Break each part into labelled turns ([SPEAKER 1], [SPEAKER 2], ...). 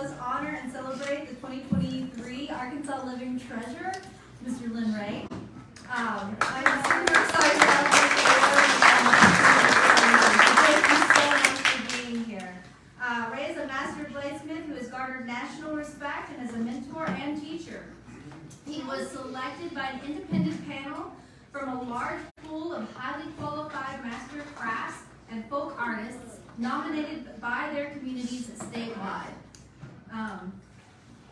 [SPEAKER 1] us honor and celebrate the 2023 Arkansas Living Treasure, Mr. Lin Rhea. I'm super excited about this award. Thank you so much for being here. Rhea is a master bladesmith who has garnered national respect and is a mentor and teacher. He was selected by an independent panel from a large pool of highly qualified master crafts and folk artists nominated by their communities statewide.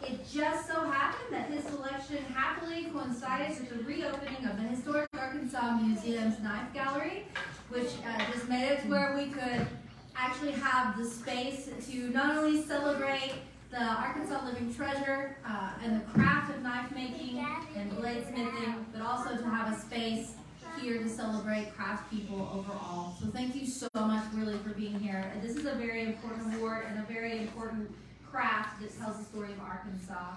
[SPEAKER 1] It just so happened that his selection happily coincided with the reopening of the Historic Arkansas Museum's Knife Gallery, which just made it to where we could actually have the space to not only celebrate the Arkansas Living Treasure and the craft of knife making and bladesmithing, but also to have a space here to celebrate craft people overall. So thank you so much really for being here. This is a very important award and a very important craft that tells the story of Arkansas.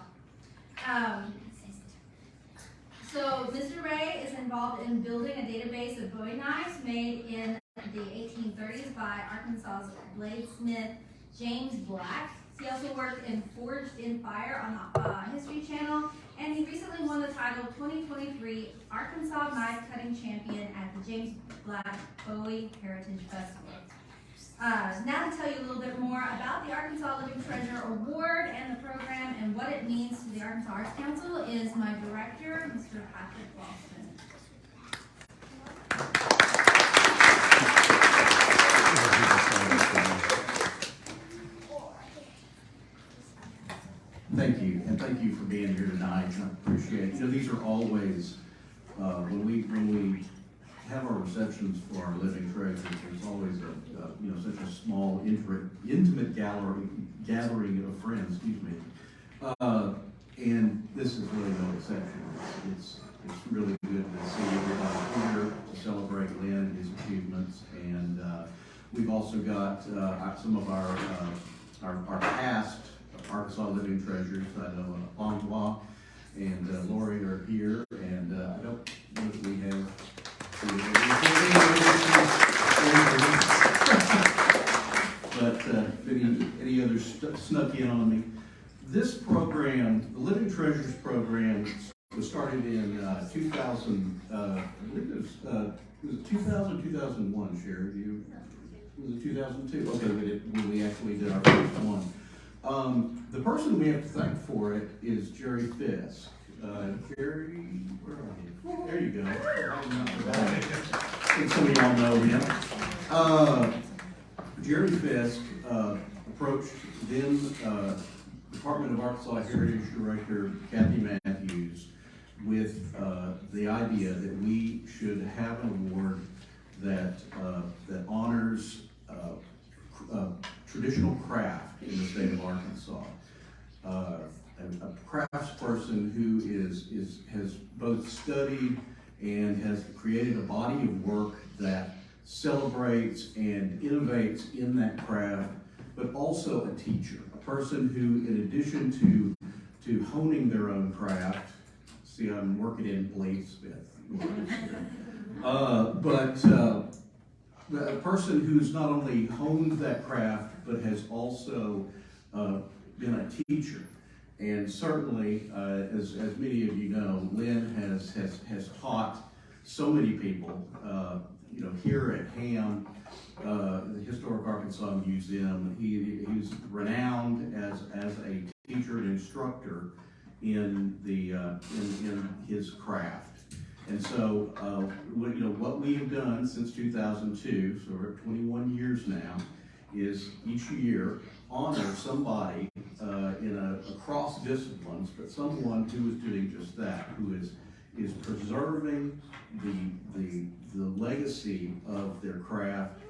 [SPEAKER 1] So Mr. Rhea is involved in building a database of Bowie knives made in the 1830s by Arkansas's bladesmith James Black. He also worked in Forged in Fire on the History Channel, and he recently won the title 2023 Arkansas Knife Cutting Champion at the James Black Bowie Heritage Festival. Now to tell you a little bit more about the Arkansas Living Treasure Award and the program and what it means to the Arkansas Arts Council is my director, Mr. Patrick Walston.
[SPEAKER 2] Thank you, and thank you for being here tonight. I appreciate it. These are always, when we have our receptions for our living treasures, there's always such a small, intimate gathering of friends, and this is really no exception. It's really good to see everybody here to celebrate Lin, his achievements, and we've also got some of our past Arkansas Living Treasures. I know Bonjour and Lori are here, and I don't know if we have but any others snuck in on me. This program, the Living Treasures program, was started in 2000, I believe it was 2000, 2001, Sherry? Was it 2002? Okay, when we actually did our first one. The person we have to thank for it is Jerry Fisk. Jerry, where are you? There you go. I think some of y'all know him. Jerry Fisk approached then Department of Arkansas Heritage Director Kathy Matthews with the idea that we should have an award that honors traditional craft in the state of Arkansas. A craftsperson who has both studied and has created a body of work that celebrates and innovates in that craft, but also a teacher, a person who, in addition to honing their own craft, see, I'm working in bladesmith, a person who's not only honed that craft, but has also been a teacher. And certainly, as many of you know, Lin has taught so many people. Here at HAM, the Historic Arkansas Museum, he's renowned as a teacher and instructor in his craft. And so, what we have done since 2002, so we're at 21 years now, is each year honor somebody across disciplines, but someone who is doing just that, who is preserving the legacy of their craft,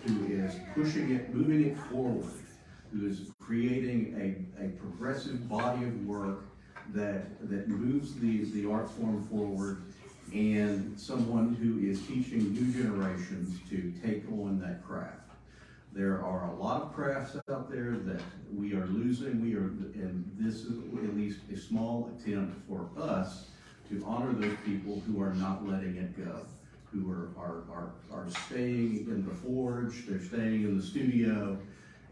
[SPEAKER 2] who is pushing it, moving it forward, who is creating a progressive body of work that moves the art form forward, and someone who is teaching new generations to take on that craft. There are a lot of crafts out there that we are losing. And this is at least a small attempt for us to honor those people who are not letting it go, who are staying in the forge, they're staying in the studio,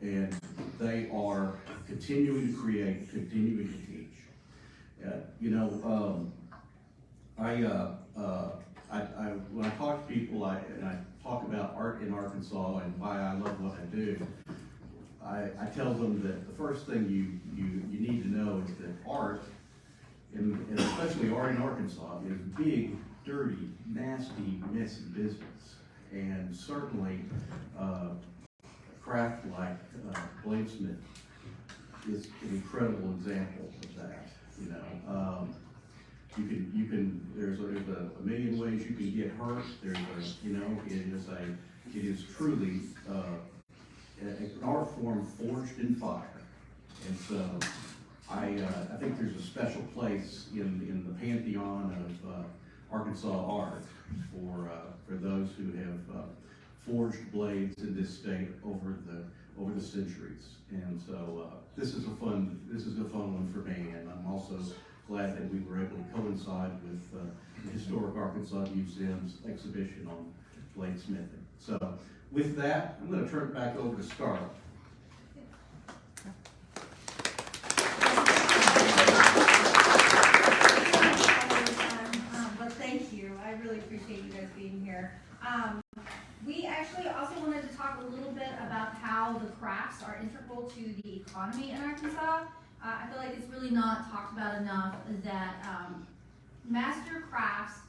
[SPEAKER 2] and they are continuing to create, continuing to teach. When I talk to people, I talk about art in Arkansas and why I love what I do. I tell them that the first thing you need to know is that art, and especially art in Arkansas, is big, dirty, nasty, messy business. And certainly, a craft like bladesmith is an incredible example of that. There's a million ways you can get hurt. It is truly an art form forged in fire. And so I think there's a special place in the pantheon of Arkansas art for those who have forged blades in this state over the centuries. And so this is a fun one for me, and I'm also glad that we were able to coincide with the Historic Arkansas Museum's exhibition on bladesmithing. So with that, I'm going to turn it back over to Scarlett.
[SPEAKER 1] But thank you. I really appreciate you guys being here. We actually also wanted to talk a little bit about how the crafts are integral to the economy in Arkansas. I feel like it's really not talked about enough that master crafts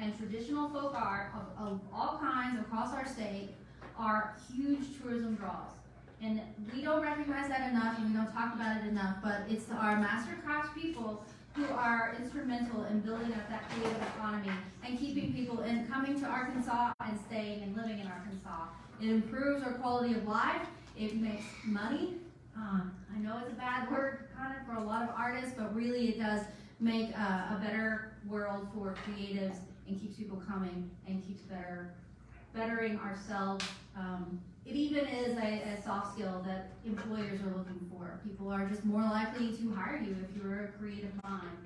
[SPEAKER 1] and traditional folk art of all kinds across our state are huge tourism draws. And we don't recognize that enough, and we don't talk about it enough, but it's our master crafts people who are instrumental in building up that creative economy and keeping people coming to Arkansas and staying and living in Arkansas. It improves our quality of life. It makes money. I know it's a bad word kind of for a lot of artists, but really it does make a better world for creatives and keeps people coming and keeps bettering ourselves. It even is a soft skill that employers are looking for. People are just more likely to hire you if you're a creative mind.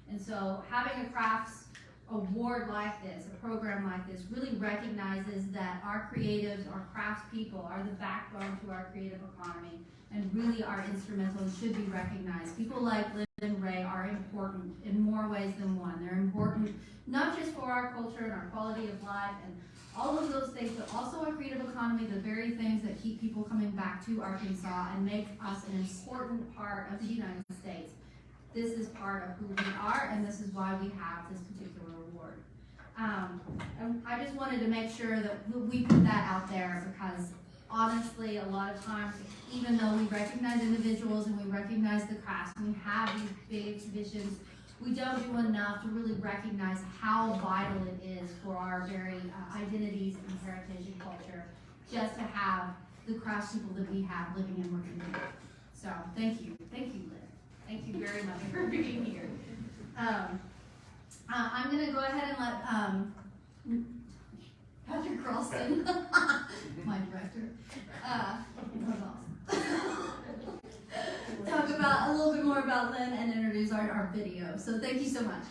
[SPEAKER 1] And so having a crafts award like this, a program like this, really recognizes that our creatives, our crafts people are the backbone to our creative economy and really are instrumental and should be recognized. People like Lin Rhea are important in more ways than one. They're important not just for our culture and our quality of life and all of those things, but also our creative economy, the very things that keep people coming back to Arkansas and make us an important part of the United States. This is part of who we are, and this is why we have this particular award. And I just wanted to make sure that we put that out there because honestly, a lot of times, even though we recognize individuals and we recognize the crafts, and we have these big exhibitions, we don't do enough to really recognize how vital it is for our very identities and heritage and culture just to have the crafts people that we have living and working here. So thank you, Lynn. Thank you very much for being here. I'm going to go ahead and let Patrick Croston, my director, talk about a little bit more about Lynn and introduce our video. So thank you so much.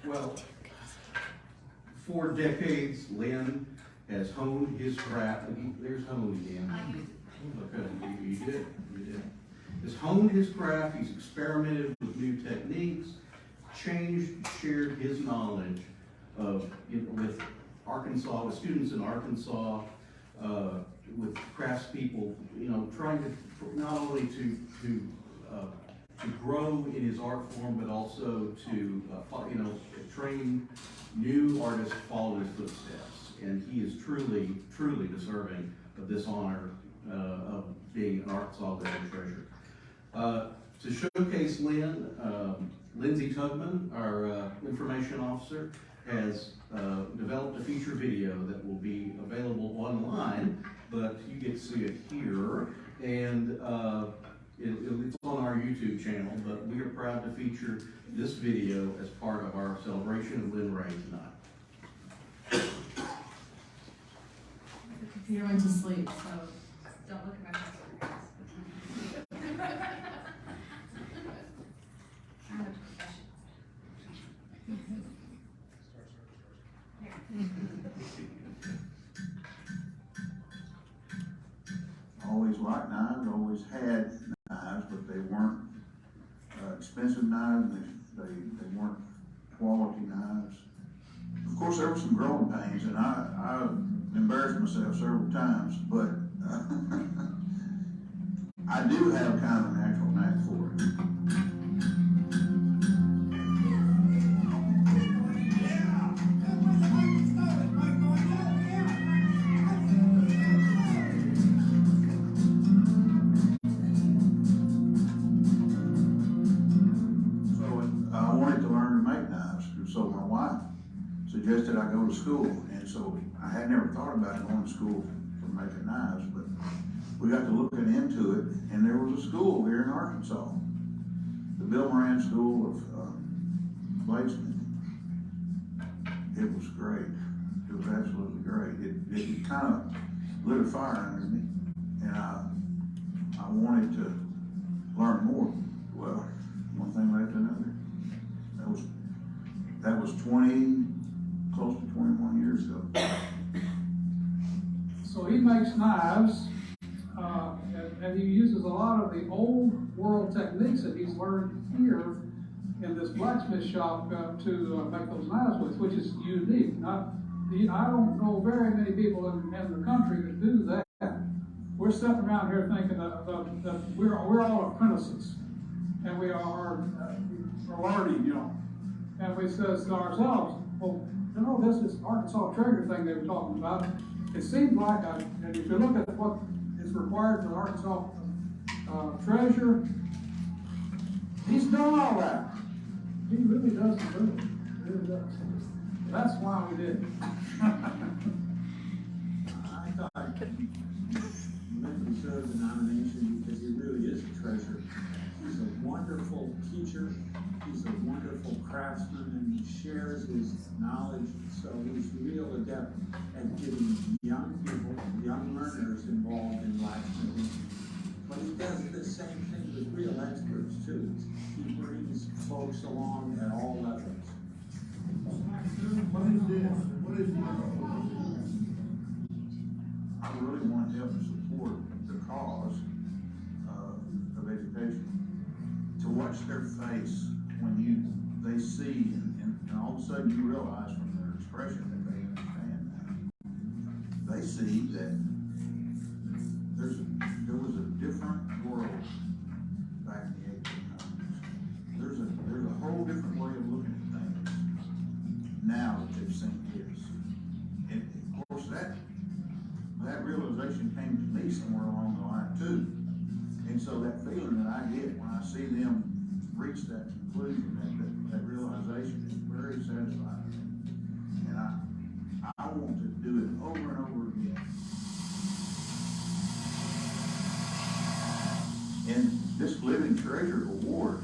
[SPEAKER 2] Well, for decades, Lynn has honed his craft. There's honed again. Okay, you did. Has honed his craft. He's experimented with new techniques, shared his knowledge with Arkansas, with students in Arkansas, with craftspeople. Trying to not only to grow in his art form, but also to train new artists to follow his footsteps. And he is truly, truly deserving of this honor of being an Arkansas Living Treasure. To showcase Lynn, Lindsay Tugman, our information officer, has developed a feature video that will be available online, but you get to see it here. And it's on our YouTube channel, but we are proud to feature this video as part of our celebration of Lin Rhea tonight.
[SPEAKER 1] The computer went to sleep, so don't look at my face. I'm a professional.
[SPEAKER 3] liked knives, always had knives, but they weren't expensive knives, they weren't quality knives. Of course, there were some growing pains, and I embarrassed myself several times, but I do have kind of a natural knack for it. So my wife suggested I go to school, and so I had never thought about going to school for making knives, but we got to looking into it, and there was a school here in Arkansas, the Bill Moran School of Bladesmith. It was great. It was absolutely great. It kind of lit a fire under me, and I wanted to learn more. Well, one thing led to another. That was close to 21 years ago.
[SPEAKER 4] So he makes knives, and he uses a lot of the old world techniques that he's learned here in this blacksmith shop to make those knives with, which is unique. I don't know very many people in the country that do that. We're sitting around here thinking that we're all apprentices, and we are learning, you know. And we says to ourselves, well, you know, this is Arkansas treasure thing they were talking about. It seems like, and if you look at what is required for Arkansas treasure, he's done all that. He really does deserve it. He really does. That's why we did it.
[SPEAKER 5] I thought he meant to serve the nomination because he really is a treasure. He's a wonderful teacher. He's a wonderful craftsman, and he shares his knowledge, so he's real adept at getting young people, young learners involved in blacksmithing. But he does the same thing with real experts too. He brings folks along at all levels.
[SPEAKER 3] What is this? What is this? I really want to help support the cause of education. To watch their face when they see, and all of a sudden you realize from their expression that they understand now. They see that there was a different world back in the 1800s. There's a whole different way of looking at things now that they've seen this. And of course that realization came to me somewhere along the line too. And so that feeling that I get when I see them reach that conclusion, that realization is very satisfying. And I want to do it over and over again. And this Living Treasure Award,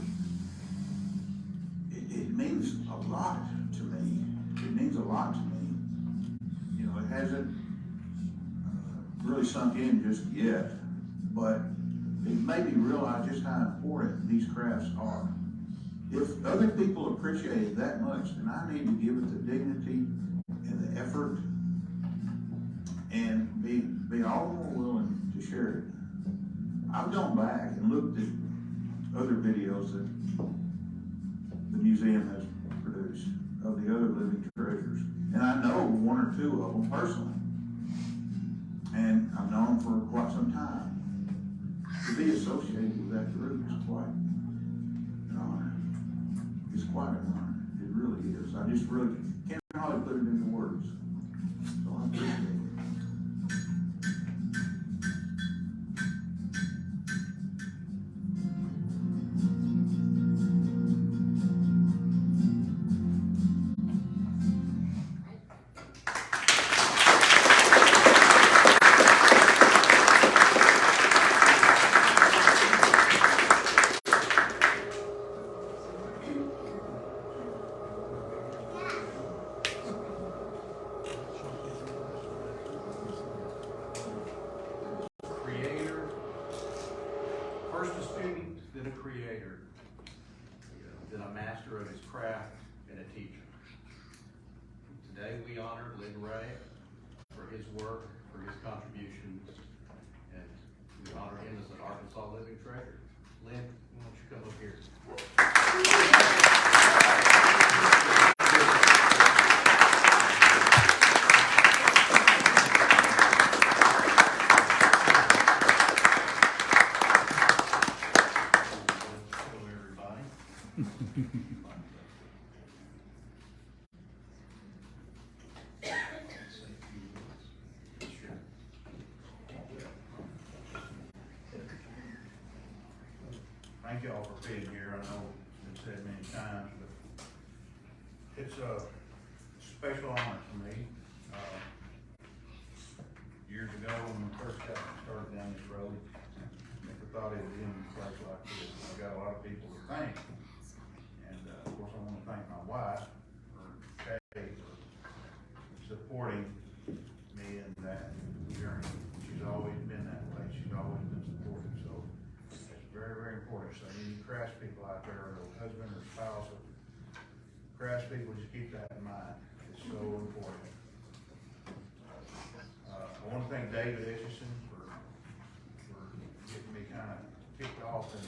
[SPEAKER 3] it means a lot to me. It means a lot to me. You know, it hasn't really sunk in just yet, but it made me realize just how important these crafts are. If other people appreciate it that much, then I need to give it the dignity and the effort and be all the more willing to share it. I've gone back and looked at other videos that the museum has produced of the other living treasures, and I know one or two of them personally, and I've known them for quite some time. To be associated with that group is quite an honor. It's quite an honor. It really is. I just really can't hardly put it into words. So I appreciate it.
[SPEAKER 2] First a student, then a creator, then a master of his craft and a teacher. Today we honor Lin Rhea for his work, for his contributions, and we to honor him as an Arkansas Living Treasure. Lynn, why don't you come up here? Hello, everybody. Thank you all for being here. I know it's been said many times, but it's a special honor for me. Years ago, when we first got started down this road, never thought it would end in a place like this. I've got a lot of people to thank. And of course, I want to thank my wife, Kay, for supporting me in that journey. She's always been that way. She's always been supportive. So it's very, very important. So any craftspeople out there, or husband or spouse of craftspeople, just keep that in mind. It's so important. I want to thank David Etchison for getting me kind of kicked off and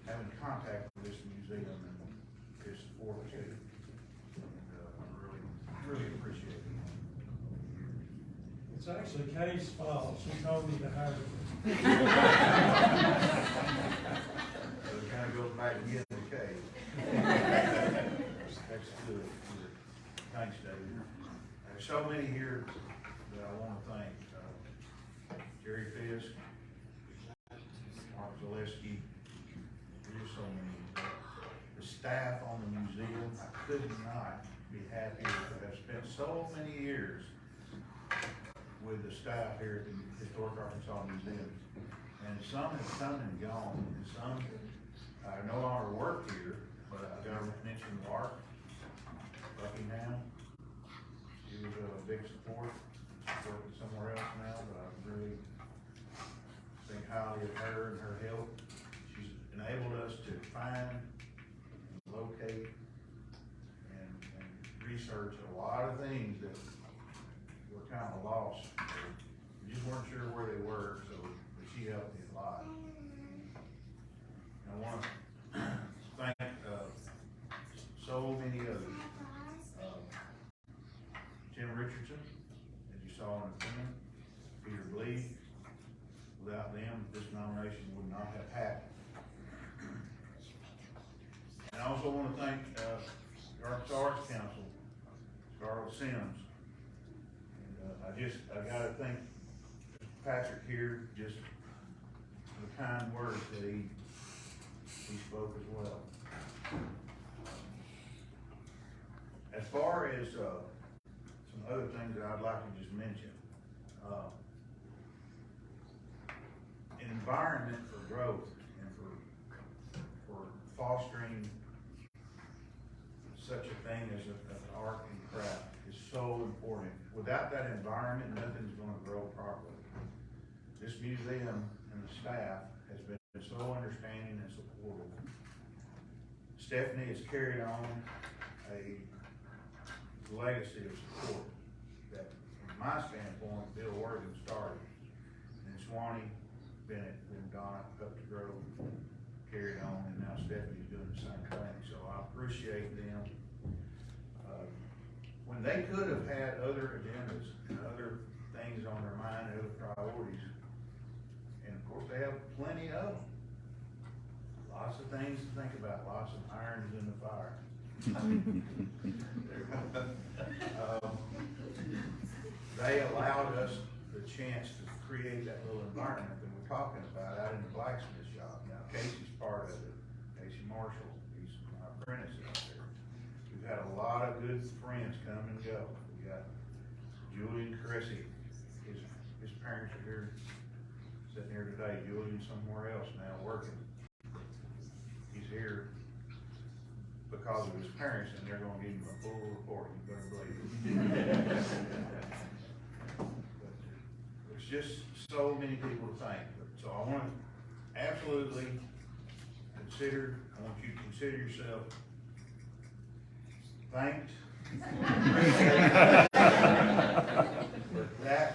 [SPEAKER 2] having contact with this museum and his support too. And I really appreciate it.
[SPEAKER 6] It's actually Kay's fault. She told me to hire him.
[SPEAKER 2] So it kind of goes back again to Kay. That's good. Thanks, David. There's so many here that I want to thank. Jerry Fisk, Mark Zaleski, there's so many. The staff on the museum, I could not be happier to have spent so many years with the staff here at the Historic Arkansas Museum. And some have come and gone, and some no longer work here, but I got to mention Mark Buckingham. She was a big support. She's working somewhere else now, but I really think highly of her and her help. She's enabled us to find, locate, and research a lot of things that were kind of lost. We just weren't sure where they were, so but she helped me a lot. I want to thank so many others. Jim Richardson, as you saw in the film, Peter Blee. Without them, this nomination would not have happened. And I also want to thank the Arkansas Arts Council, Scarlett Sims. And I got to thank Patrick here just for the kind words that he spoke as well. As far as some other things that I'd like to just mention, an environment for growth and for fostering such a thing as an art and craft is so important. Without that environment, nothing's going to grow properly. This museum and the staff has been so understanding and supportive. Stephanie has carried on a legacy of support that, from my standpoint, Bill Worthing started. And Swanee, Bennett, and Donna up to Grove carried on, and now Stephanie's doing the same thing. So I appreciate them. When they could have had other agendas and other things on their mind and other priorities, and of course they have plenty of them. Lots of things to think about, lots of irons in the fire. They allowed us the chance to create that little environment that we're talking about out in the blacksmith shop. Now Casey's part of it, Casey Marshall, he's my apprentice out there. We've had a lot of good friends come and go. We got Julian Cressy, his parents are here, sitting here today. Julian's somewhere else now working. He's here because of his parents, and they're going to give him a full report. You better believe it. There's just so many people to thank. So I want to absolutely consider. I want you to consider yourself thanked. But that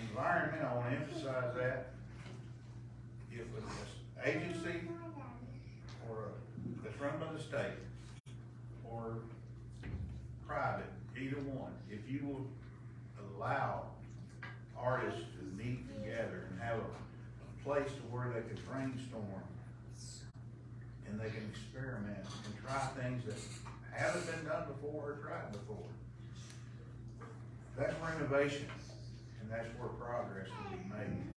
[SPEAKER 2] environment, I want to emphasize that
[SPEAKER 7] allow artists to meet together and have a place to where they can brainstorm and they can experiment and try things that haven't been done before or tried before. That's where innovation, and that's where progress can be made.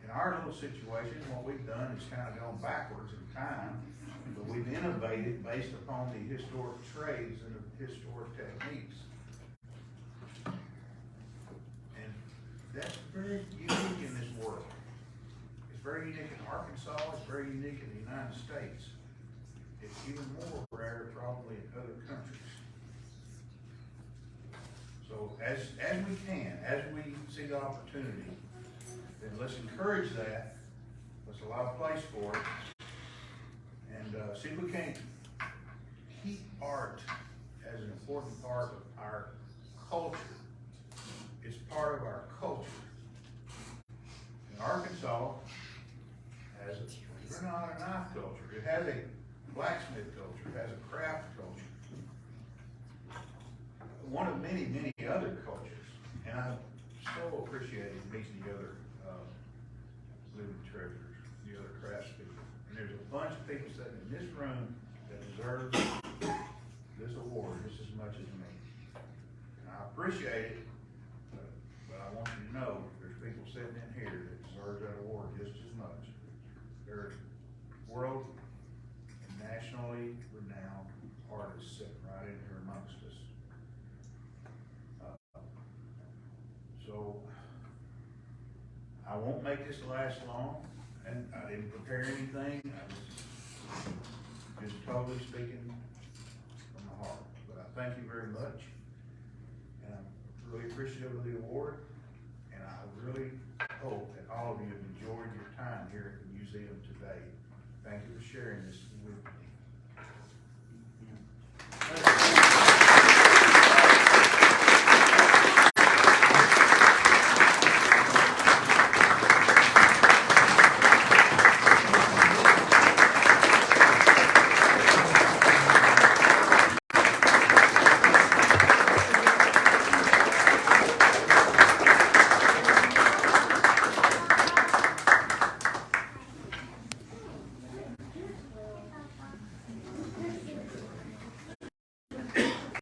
[SPEAKER 7] In our little situation, what we've done is kind of gone backwards in time, but we've innovated based upon the historic trades and the historic techniques. And that's very unique in this world. It's very unique in Arkansas, it's very unique in the United States. It's even more rare probably in other countries. So as we can, as we see the opportunity, then let's encourage that. Let's allow a place for it. And see if we can't keep art as an important part of our culture. It's part of our culture. And Arkansas has a, believe it or not, a knife culture. It has a blacksmith culture. It has a craft culture. One of many, many other cultures. And I so appreciated meeting the other living treasures, the other craftspeople. And there's a bunch of people sitting in this room that deserve this award just as much as me. And I appreciate it, but I want you to know there's people sitting in here that deserve that award just as much. They're world and nationally renowned artists sitting right in here amongst us. So I won't make this last long, and I didn't prepare anything. I was just totally speaking from my heart. But I thank you very much, and I'm really appreciative of the award, and I really hope that all of you have enjoyed your time here at the museum today. Thank you for sharing this with me.